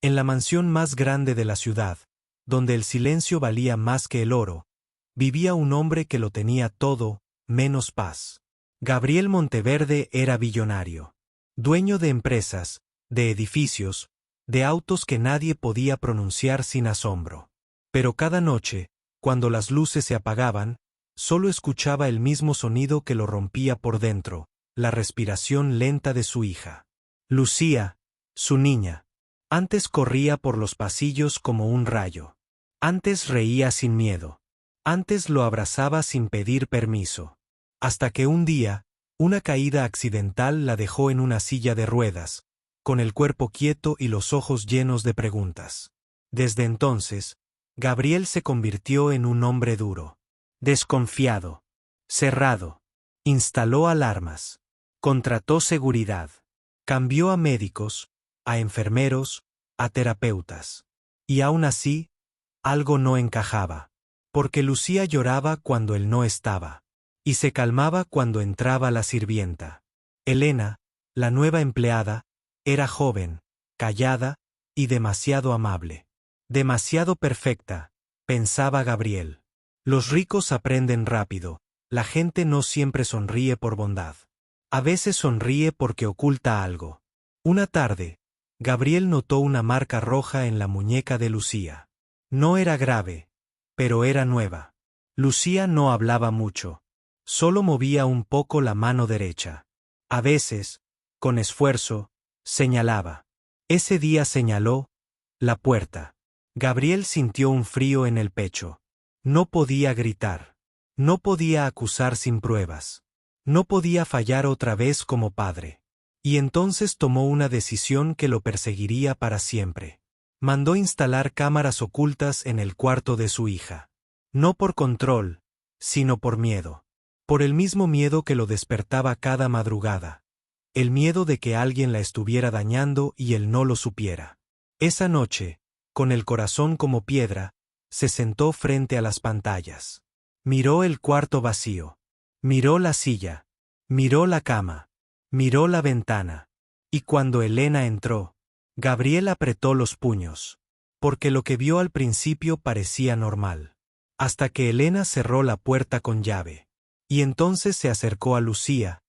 En la mansión más grande de la ciudad, donde el silencio valía más que el oro, vivía un hombre que lo tenía todo, menos paz. Gabriel Monteverde era billonario. Dueño de empresas, de edificios, de autos que nadie podía pronunciar sin asombro. Pero cada noche, cuando las luces se apagaban, solo escuchaba el mismo sonido que lo rompía por dentro, la respiración lenta de su hija. Lucía, su niña. Antes corría por los pasillos como un rayo. Antes reía sin miedo. Antes lo abrazaba sin pedir permiso. Hasta que un día, una caída accidental la dejó en una silla de ruedas, con el cuerpo quieto y los ojos llenos de preguntas. Desde entonces, Gabriel se convirtió en un hombre duro, desconfiado, cerrado. Instaló alarmas, contrató seguridad, cambió a médicos, a enfermeros, a terapeutas. Y aún así, algo no encajaba, porque Lucía lloraba cuando él no estaba, y se calmaba cuando entraba la sirvienta. Elena, la nueva empleada, era joven, callada y demasiado amable. Demasiado perfecta, pensaba Gabriel. Los ricos aprenden rápido, la gente no siempre sonríe por bondad. A veces sonríe porque oculta algo. Una tarde, Gabriel notó una marca roja en la muñeca de Lucía. No era grave, pero era nueva. Lucía no hablaba mucho. Solo movía un poco la mano derecha. A veces, con esfuerzo, señalaba. Ese día señaló la puerta. Gabriel sintió un frío en el pecho. No podía gritar. No podía acusar sin pruebas. No podía fallar otra vez como padre. Y entonces tomó una decisión que lo perseguiría para siempre. Mandó instalar cámaras ocultas en el cuarto de su hija. No por control, sino por miedo. Por el mismo miedo que lo despertaba cada madrugada. El miedo de que alguien la estuviera dañando y él no lo supiera. Esa noche, con el corazón como piedra, se sentó frente a las pantallas. Miró el cuarto vacío. Miró la silla. Miró la cama. Miró la ventana. Y cuando Elena entró, Gabriel apretó los puños. Porque lo que vio al principio parecía normal. Hasta que Elena cerró la puerta con llave. Y entonces se acercó a Lucía,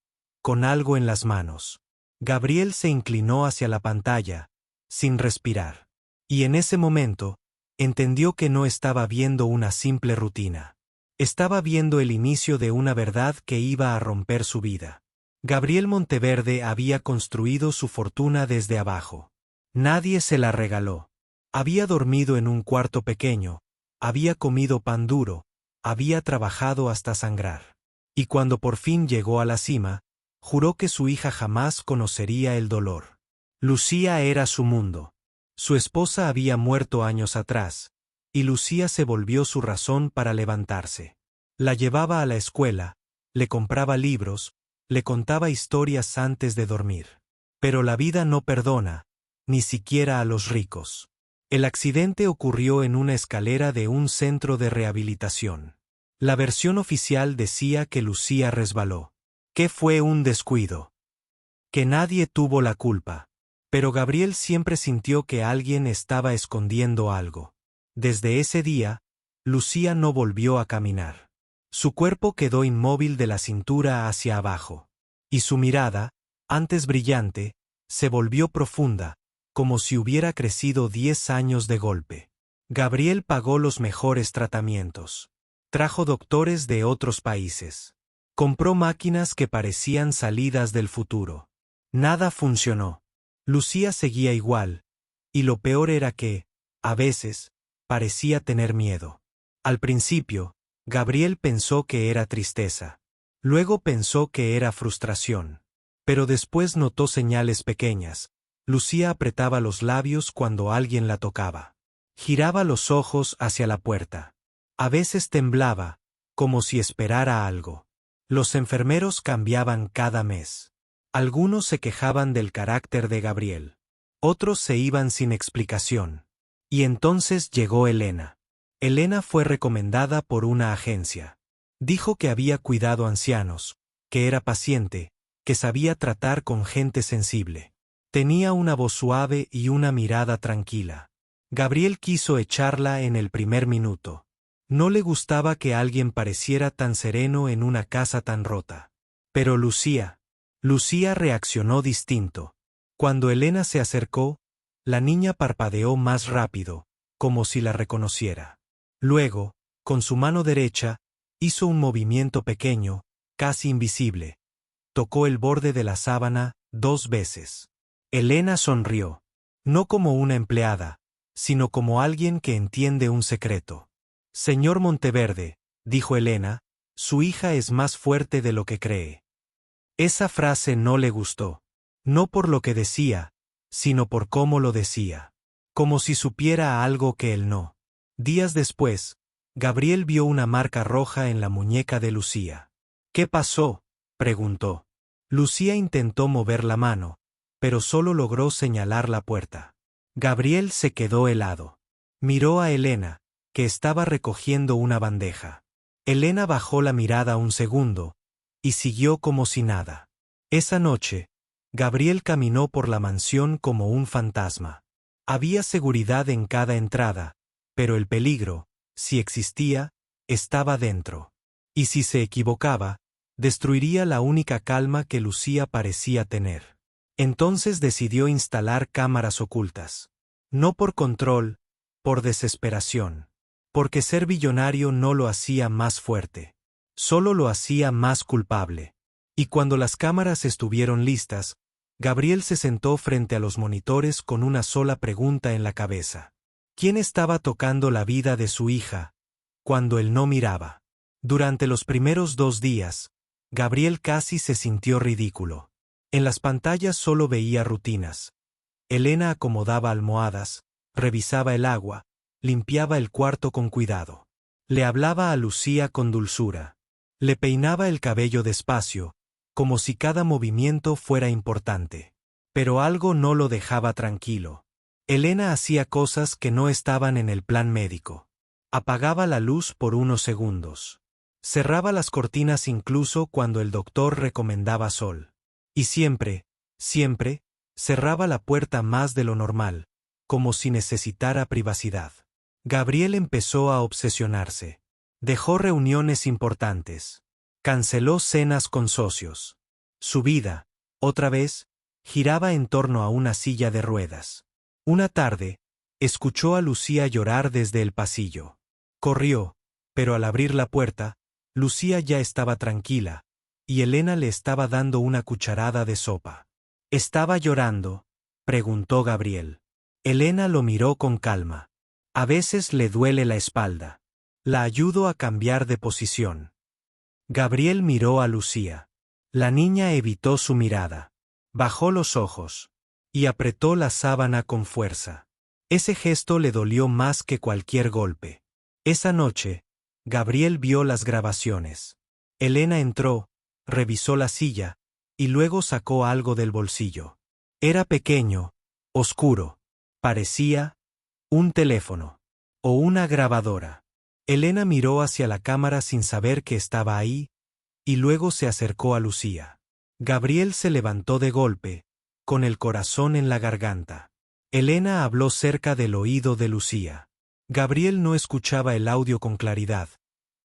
con algo en las manos. Gabriel se inclinó hacia la pantalla, sin respirar. Y en ese momento, entendió que no estaba viendo una simple rutina. Estaba viendo el inicio de una verdad que iba a romper su vida. Gabriel Monteverde había construido su fortuna desde abajo. Nadie se la regaló. Había dormido en un cuarto pequeño, había comido pan duro, había trabajado hasta sangrar. Y cuando por fin llegó a la cima, juró que su hija jamás conocería el dolor. Lucía era su mundo. Su esposa había muerto años atrás, y Lucía se volvió su razón para levantarse. La llevaba a la escuela, le compraba libros, le contaba historias antes de dormir. Pero la vida no perdona, ni siquiera a los ricos. El accidente ocurrió en una escalera de un centro de rehabilitación. La versión oficial decía que Lucía resbaló. Que fue un descuido. Que nadie tuvo la culpa. Pero Gabriel siempre sintió que alguien estaba escondiendo algo. Desde ese día, Lucía no volvió a caminar. Su cuerpo quedó inmóvil de la cintura hacia abajo. Y su mirada, antes brillante, se volvió profunda, como si hubiera crecido 10 años de golpe. Gabriel pagó los mejores tratamientos. Trajo doctores de otros países. Compró máquinas que parecían salidas del futuro. Nada funcionó. Lucía seguía igual, y lo peor era que, a veces, parecía tener miedo. Al principio, Gabriel pensó que era tristeza. Luego pensó que era frustración. Pero después notó señales pequeñas. Lucía apretaba los labios cuando alguien la tocaba. Giraba los ojos hacia la puerta. A veces temblaba, como si esperara algo. Los enfermeros cambiaban cada mes. Algunos se quejaban del carácter de Gabriel. Otros se iban sin explicación. Y entonces llegó Elena. Elena fue recomendada por una agencia. Dijo que había cuidado ancianos, que era paciente, que sabía tratar con gente sensible. Tenía una voz suave y una mirada tranquila. Gabriel quiso echarla en el primer minuto. No le gustaba que alguien pareciera tan sereno en una casa tan rota. Pero Lucía reaccionó distinto. Cuando Elena se acercó, la niña parpadeó más rápido, como si la reconociera. Luego, con su mano derecha, hizo un movimiento pequeño, casi invisible. Tocó el borde de la sábana 2 veces. Elena sonrió. No como una empleada, sino como alguien que entiende un secreto. Señor Monteverde, dijo Elena, su hija es más fuerte de lo que cree. Esa frase no le gustó. No por lo que decía, sino por cómo lo decía. Como si supiera algo que él no. Días después, Gabriel vio una marca roja en la muñeca de Lucía. ¿Qué pasó?, preguntó. Lucía intentó mover la mano, pero solo logró señalar la puerta. Gabriel se quedó helado. Miró a Elena, que estaba recogiendo una bandeja. Elena bajó la mirada un segundo, y siguió como si nada. Esa noche, Gabriel caminó por la mansión como un fantasma. Había seguridad en cada entrada, pero el peligro, si existía, estaba dentro. Y si se equivocaba, destruiría la única calma que Lucía parecía tener. Entonces decidió instalar cámaras ocultas. No por control, por desesperación. Porque ser billonario no lo hacía más fuerte. Solo lo hacía más culpable. Y cuando las cámaras estuvieron listas, Gabriel se sentó frente a los monitores con una sola pregunta en la cabeza. ¿Quién estaba tocando la vida de su hija cuando él no miraba? Durante los primeros 2 días, Gabriel casi se sintió ridículo. En las pantallas solo veía rutinas. Elena acomodaba almohadas, revisaba el agua, limpiaba el cuarto con cuidado. Le hablaba a Lucía con dulzura. Le peinaba el cabello despacio, como si cada movimiento fuera importante. Pero algo no lo dejaba tranquilo. Elena hacía cosas que no estaban en el plan médico. Apagaba la luz por unos segundos. Cerraba las cortinas incluso cuando el doctor recomendaba sol. Y siempre, cerraba la puerta más de lo normal, como si necesitara privacidad. Gabriel empezó a obsesionarse. Dejó reuniones importantes. Canceló cenas con socios. Su vida, otra vez, giraba en torno a una silla de ruedas. Una tarde, escuchó a Lucía llorar desde el pasillo. Corrió, pero al abrir la puerta, Lucía ya estaba tranquila, y Elena le estaba dando una cucharada de sopa. ¿Estaba llorando?, preguntó Gabriel. Elena lo miró con calma. A veces le duele la espalda. La ayudo a cambiar de posición. Gabriel miró a Lucía. La niña evitó su mirada. Bajó los ojos. Y apretó la sábana con fuerza. Ese gesto le dolió más que cualquier golpe. Esa noche, Gabriel vio las grabaciones. Elena entró, revisó la silla, y luego sacó algo del bolsillo. Era pequeño, oscuro. Parecía un teléfono. O una grabadora. Elena miró hacia la cámara sin saber que estaba ahí, y luego se acercó a Lucía. Gabriel se levantó de golpe, con el corazón en la garganta. Elena habló cerca del oído de Lucía. Gabriel no escuchaba el audio con claridad,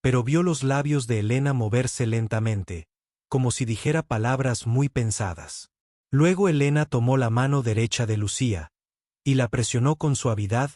pero vio los labios de Elena moverse lentamente, como si dijera palabras muy pensadas. Luego Elena tomó la mano derecha de Lucía, y la presionó con suavidad,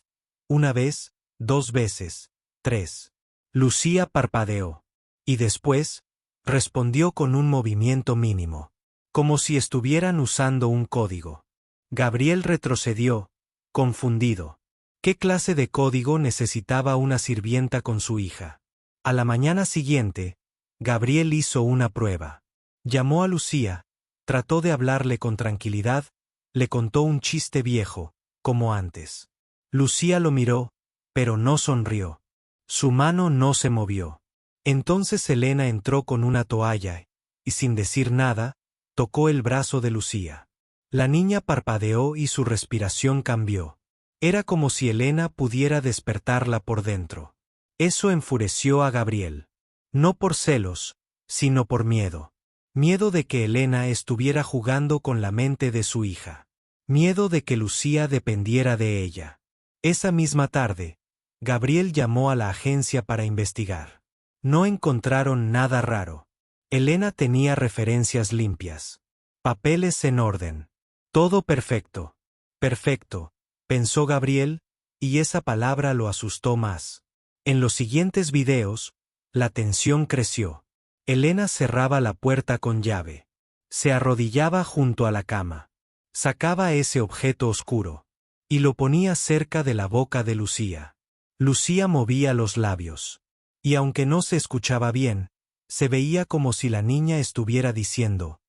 1 vez, 2 veces, 3. Lucía parpadeó. Y después, respondió con un movimiento mínimo, como si estuvieran usando un código. Gabriel retrocedió, confundido. ¿Qué clase de código necesitaba una sirvienta con su hija? A la mañana siguiente, Gabriel hizo una prueba. Llamó a Lucía, trató de hablarle con tranquilidad, le contó un chiste viejo, como antes. Lucía lo miró, pero no sonrió. Su mano no se movió. Entonces Elena entró con una toalla, y sin decir nada, tocó el brazo de Lucía. La niña parpadeó y su respiración cambió. Era como si Elena pudiera despertarla por dentro. Eso enfureció a Gabriel. No por celos, sino por miedo. Miedo de que Elena estuviera jugando con la mente de su hija. Miedo de que Lucía dependiera de ella. Esa misma tarde, Gabriel llamó a la agencia para investigar. No encontraron nada raro. Elena tenía referencias limpias. Papeles en orden. Todo perfecto. Perfecto, pensó Gabriel, y esa palabra lo asustó más. En los siguientes videos, la tensión creció. Elena cerraba la puerta con llave. Se arrodillaba junto a la cama. Sacaba ese objeto oscuro. Y lo ponía cerca de la boca de Lucía. Lucía movía los labios. Y aunque no se escuchaba bien, se veía como si la niña estuviera diciendo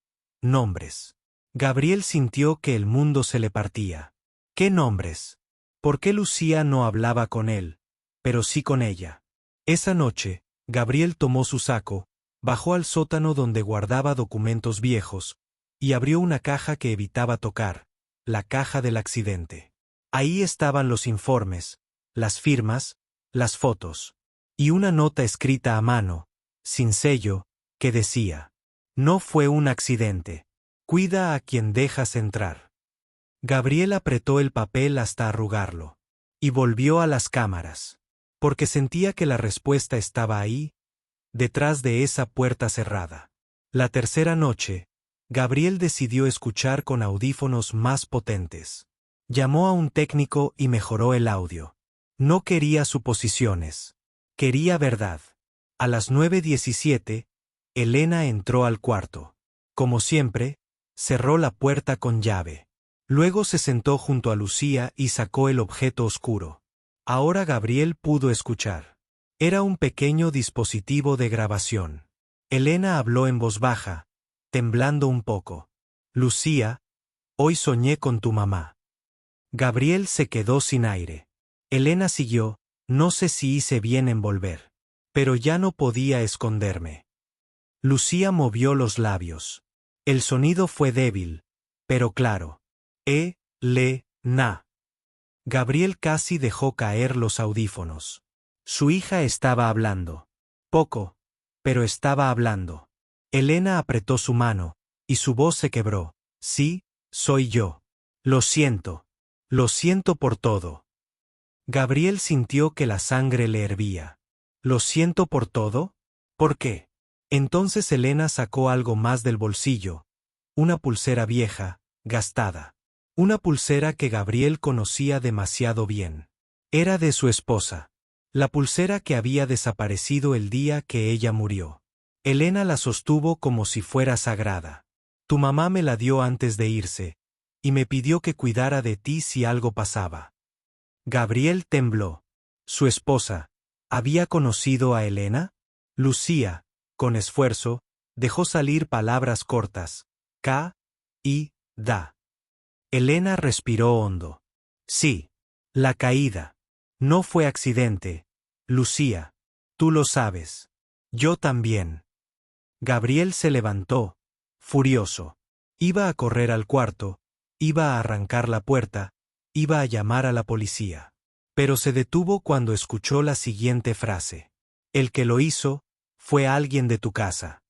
nombres. Gabriel sintió que el mundo se le partía. ¿Qué nombres? ¿Por qué Lucía no hablaba con él, pero sí con ella? Esa noche, Gabriel tomó su saco, bajó al sótano donde guardaba documentos viejos, y abrió una caja que evitaba tocar, la caja del accidente. Ahí estaban los informes, las firmas, las fotos, y una nota escrita a mano, sin sello, que decía: no fue un accidente. Cuida a quien dejas entrar. Gabriel apretó el papel hasta arrugarlo. Y volvió a las cámaras. Porque sentía que la respuesta estaba ahí, detrás de esa puerta cerrada. La tercera noche, Gabriel decidió escuchar con audífonos más potentes. Llamó a un técnico y mejoró el audio. No quería suposiciones. Quería verdad. A las 9:17, Elena entró al cuarto. Como siempre, cerró la puerta con llave. Luego se sentó junto a Lucía y sacó el objeto oscuro. Ahora Gabriel pudo escuchar. Era un pequeño dispositivo de grabación. Elena habló en voz baja, temblando un poco. Lucía, hoy soñé con tu mamá. Gabriel se quedó sin aire. Elena siguió, no sé si hice bien en volver. Pero ya no podía esconderme. Lucía movió los labios. El sonido fue débil, pero claro. Na. Gabriel casi dejó caer los audífonos. Su hija estaba hablando. Poco, pero estaba hablando. Elena apretó su mano, y su voz se quebró. Sí, soy yo. Lo siento. Lo siento por todo. Gabriel sintió que la sangre le hervía. ¿Lo siento por todo? ¿Por qué? Entonces Elena sacó algo más del bolsillo. Una pulsera vieja, gastada. Una pulsera que Gabriel conocía demasiado bien. Era de su esposa. La pulsera que había desaparecido el día que ella murió. Elena la sostuvo como si fuera sagrada. Tu mamá me la dio antes de irse, y me pidió que cuidara de ti si algo pasaba. Gabriel tembló. Su esposa, ¿había conocido a Elena? Lucía, con esfuerzo, dejó salir palabras cortas. Da. Elena respiró hondo. Sí. La caída. No fue accidente. Lucía. Tú lo sabes. Yo también. Gabriel se levantó, furioso. Iba a correr al cuarto, iba a arrancar la puerta, iba a llamar a la policía. Pero se detuvo cuando escuchó la siguiente frase. El que lo hizo, fue alguien de tu casa.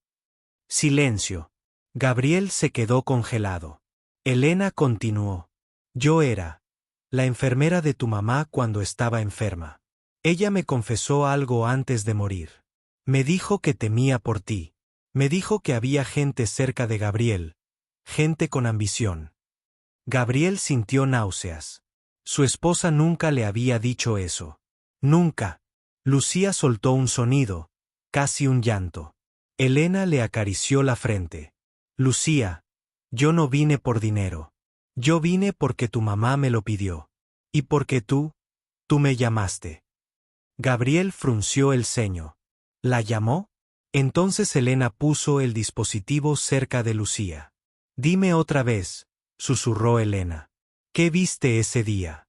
Silencio. Gabriel se quedó congelado. Elena continuó. Yo era la enfermera de tu mamá cuando estaba enferma. Ella me confesó algo antes de morir. Me dijo que temía por ti. Me dijo que había gente cerca de Gabriel. Gente con ambición. Gabriel sintió náuseas. Su esposa nunca le había dicho eso. Nunca. Lucía soltó un sonido, casi un llanto. Elena le acarició la frente. Lucía, yo no vine por dinero. Yo vine porque tu mamá me lo pidió. Y porque tú me llamaste. Gabriel frunció el ceño. ¿La llamó? Entonces Elena puso el dispositivo cerca de Lucía. Dime otra vez, susurró Elena. ¿Qué viste ese día?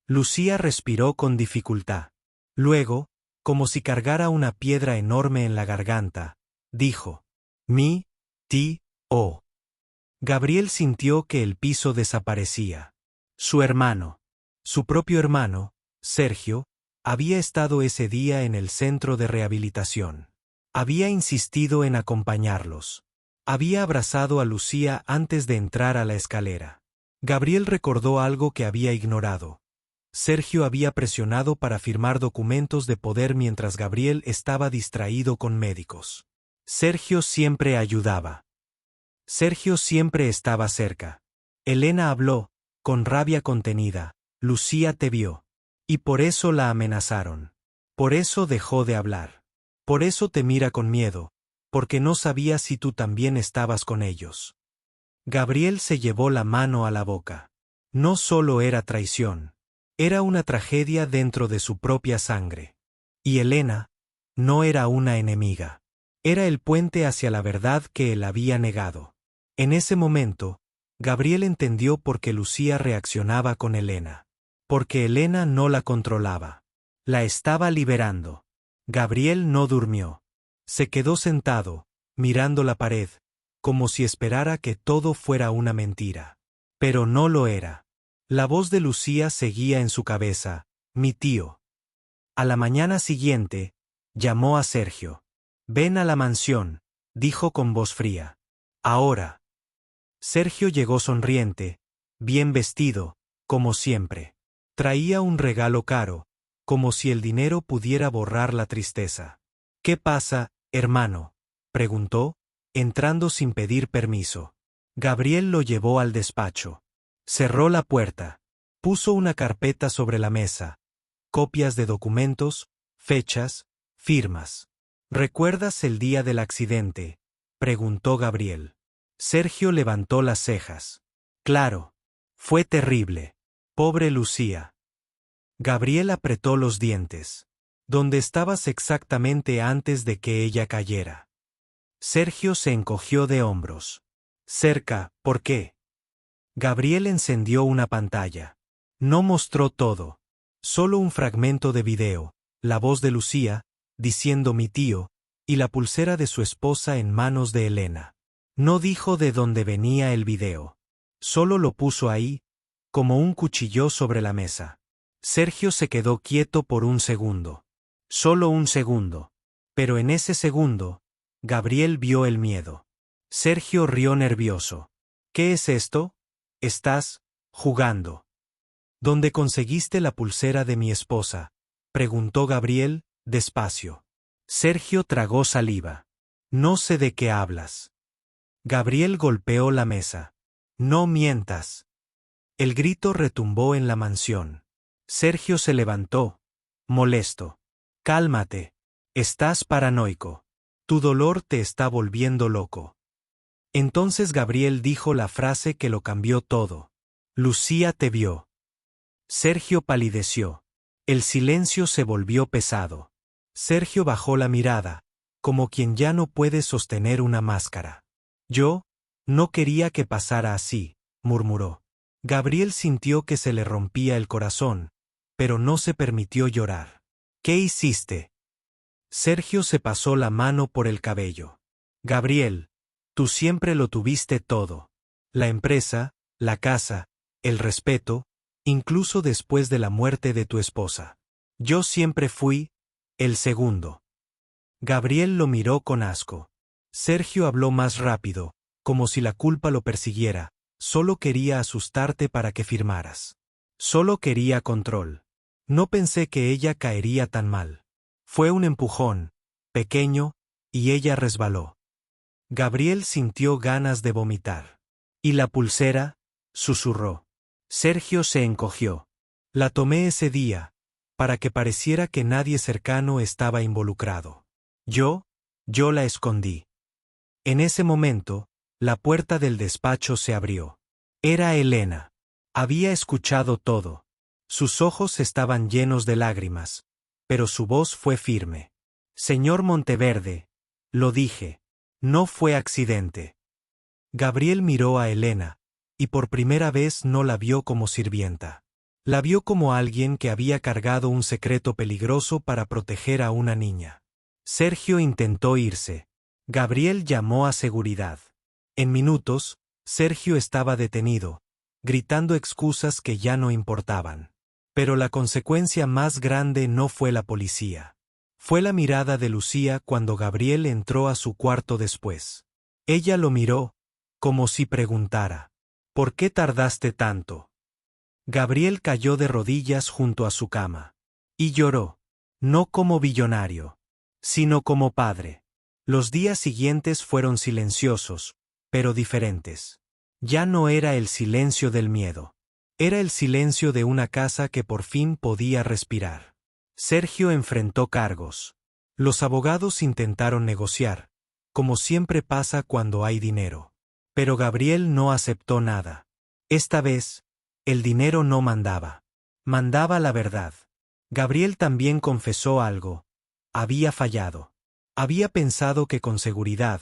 Lucía respiró con dificultad. Luego, como si cargara una piedra enorme en la garganta, dijo: ti. Gabriel sintió que el piso desaparecía. Su hermano, su propio hermano, Sergio, había estado ese día en el centro de rehabilitación. Había insistido en acompañarlos. Había abrazado a Lucía antes de entrar a la escalera. Gabriel recordó algo que había ignorado. Sergio había presionado para firmar documentos de poder mientras Gabriel estaba distraído con médicos. Sergio siempre ayudaba. Sergio siempre estaba cerca. Elena habló, con rabia contenida. Lucía te vio. Y por eso la amenazaron. Por eso dejó de hablar. Por eso te mira con miedo, porque no sabía si tú también estabas con ellos. Gabriel se llevó la mano a la boca. No solo era traición. Era una tragedia dentro de su propia sangre. Y Elena no era una enemiga. Era el puente hacia la verdad que él había negado. En ese momento, Gabriel entendió por qué Lucía reaccionaba con Elena. Porque Elena no la controlaba. La estaba liberando. Gabriel no durmió. Se quedó sentado, mirando la pared, como si esperara que todo fuera una mentira. Pero no lo era. La voz de Lucía seguía en su cabeza, mi tío. A la mañana siguiente, llamó a Sergio. Ven a la mansión, dijo con voz fría. Ahora. Sergio llegó sonriente, bien vestido, como siempre. Traía un regalo caro, como si el dinero pudiera borrar la tristeza. ¿Qué pasa, hermano?, preguntó, entrando sin pedir permiso. Gabriel lo llevó al despacho. Cerró la puerta. Puso una carpeta sobre la mesa. Copias de documentos, fechas, firmas. ¿Recuerdas el día del accidente?, preguntó Gabriel. Sergio levantó las cejas. Claro. Fue terrible. Pobre Lucía. Gabriel apretó los dientes. ¿Dónde estabas exactamente antes de que ella cayera? Sergio se encogió de hombros. Cerca, ¿por qué? Gabriel encendió una pantalla. No mostró todo. Solo un fragmento de video, la voz de Lucía, diciendo mi tío, y la pulsera de su esposa en manos de Elena. No dijo de dónde venía el video. Solo lo puso ahí, como un cuchillo sobre la mesa. Sergio se quedó quieto por un segundo. Solo un segundo. Pero en ese segundo, Gabriel vio el miedo. Sergio rió nervioso. ¿Qué es esto? ¿Estás jugando? ¿Dónde conseguiste la pulsera de mi esposa?, preguntó Gabriel, despacio. Sergio tragó saliva. No sé de qué hablas. Gabriel golpeó la mesa. No mientas. El grito retumbó en la mansión. Sergio se levantó, molesto. Cálmate. Estás paranoico. Tu dolor te está volviendo loco. Entonces Gabriel dijo la frase que lo cambió todo. Lucía te vio. Sergio palideció. El silencio se volvió pesado. Sergio bajó la mirada, como quien ya no puede sostener una máscara. Yo no quería que pasara así, murmuró. Gabriel sintió que se le rompía el corazón, pero no se permitió llorar. ¿Qué hiciste? Sergio se pasó la mano por el cabello. Gabriel, tú siempre lo tuviste todo. La empresa, la casa, el respeto, incluso después de la muerte de tu esposa. Yo siempre fui el segundo. Gabriel lo miró con asco. Sergio habló más rápido, como si la culpa lo persiguiera. Solo quería asustarte para que firmaras. Solo quería control. No pensé que ella caería tan mal. Fue un empujón, pequeño, y ella resbaló. Gabriel sintió ganas de vomitar. ¿Y la pulsera?, susurró. Sergio se encogió. La tomé ese día, para que pareciera que nadie cercano estaba involucrado. Yo la escondí. En ese momento, la puerta del despacho se abrió. Era Elena. Había escuchado todo. Sus ojos estaban llenos de lágrimas, pero su voz fue firme. Señor Monteverde, lo dije. No fue accidente. Gabriel miró a Elena, y por primera vez no la vio como sirvienta. La vio como alguien que había cargado un secreto peligroso para proteger a una niña. Sergio intentó irse. Gabriel llamó a seguridad. En minutos, Sergio estaba detenido, gritando excusas que ya no importaban. Pero la consecuencia más grande no fue la policía. Fue la mirada de Lucía cuando Gabriel entró a su cuarto después. Ella lo miró, como si preguntara: ¿Por qué tardaste tanto? Gabriel cayó de rodillas junto a su cama. Y lloró. No como billonario, sino como padre. Los días siguientes fueron silenciosos, pero diferentes. Ya no era el silencio del miedo. Era el silencio de una casa que por fin podía respirar. Sergio enfrentó cargos. Los abogados intentaron negociar, como siempre pasa cuando hay dinero. Pero Gabriel no aceptó nada. Esta vez, el dinero no mandaba. Mandaba la verdad. Gabriel también confesó algo. Había fallado. Había pensado que con seguridad,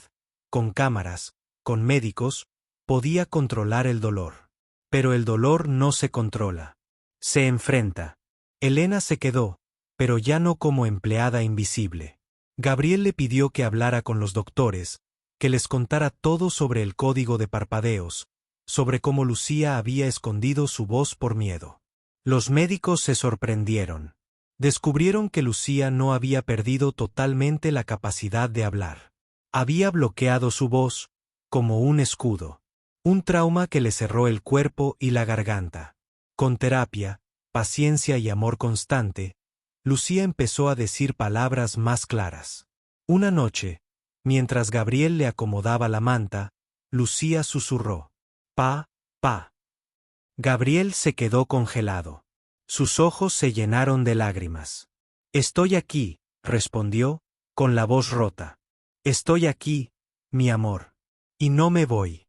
con cámaras, con médicos, podía controlar el dolor. Pero el dolor no se controla. Se enfrenta. Elena se quedó, pero ya no como empleada invisible. Gabriel le pidió que hablara con los doctores, que les contara todo sobre el código de parpadeos, sobre cómo Lucía había escondido su voz por miedo. Los médicos se sorprendieron. Descubrieron que Lucía no había perdido totalmente la capacidad de hablar. Había bloqueado su voz, como un escudo. Un trauma que le cerró el cuerpo y la garganta. Con terapia, paciencia y amor constante, Lucía empezó a decir palabras más claras. Una noche, mientras Gabriel le acomodaba la manta, Lucía susurró: Pa, pa. Gabriel se quedó congelado. Sus ojos se llenaron de lágrimas. Estoy aquí, respondió, con la voz rota. Estoy aquí, mi amor. Y no me voy.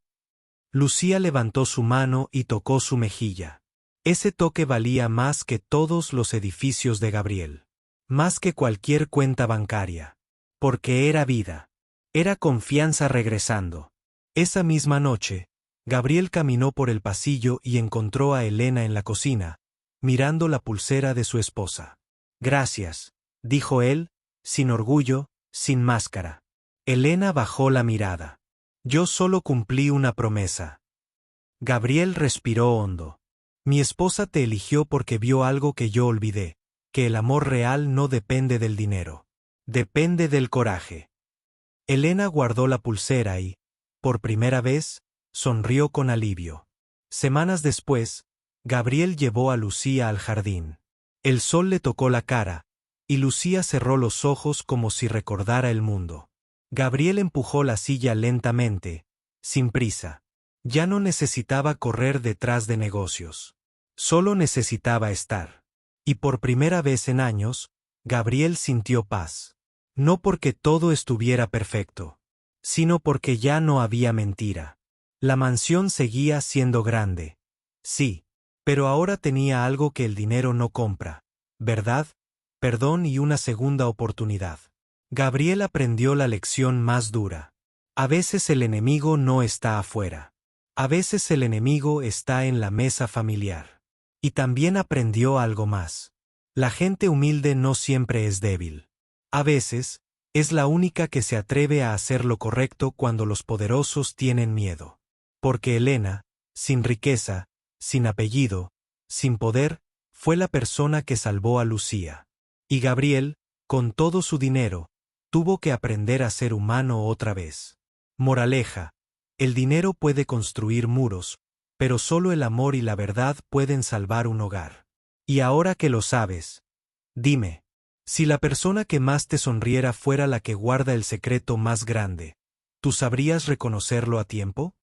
Lucía levantó su mano y tocó su mejilla. Ese toque valía más que todos los edificios de Gabriel. Más que cualquier cuenta bancaria. Porque era vida. Era confianza regresando. Esa misma noche, Gabriel caminó por el pasillo y encontró a Elena en la cocina, mirando la pulsera de su esposa. Gracias, dijo él, sin orgullo, sin máscara. Elena bajó la mirada. Yo solo cumplí una promesa. Gabriel respiró hondo. Mi esposa te eligió porque vio algo que yo olvidé, que el amor real no depende del dinero. Depende del coraje. Elena guardó la pulsera y, por primera vez, sonrió con alivio. Semanas después, Gabriel llevó a Lucía al jardín. El sol le tocó la cara, y Lucía cerró los ojos como si recordara el mundo. Gabriel empujó la silla lentamente, sin prisa. Ya no necesitaba correr detrás de negocios. Solo necesitaba estar. Y por primera vez en años, Gabriel sintió paz. No porque todo estuviera perfecto, sino porque ya no había mentira. La mansión seguía siendo grande. Sí, pero ahora tenía algo que el dinero no compra. ¿Verdad? Perdón y una segunda oportunidad. Gabriel aprendió la lección más dura. A veces el enemigo no está afuera. A veces el enemigo está en la mesa familiar. Y también aprendió algo más. La gente humilde no siempre es débil. A veces, es la única que se atreve a hacer lo correcto cuando los poderosos tienen miedo. Porque Elena, sin riqueza, sin apellido, sin poder, fue la persona que salvó a Lucía. Y Gabriel, con todo su dinero, tuvo que aprender a ser humano otra vez. Moraleja: el dinero puede construir muros, pero solo el amor y la verdad pueden salvar un hogar. Y ahora que lo sabes, dime, si la persona que más te sonriera fuera la que guarda el secreto más grande, ¿tú sabrías reconocerlo a tiempo?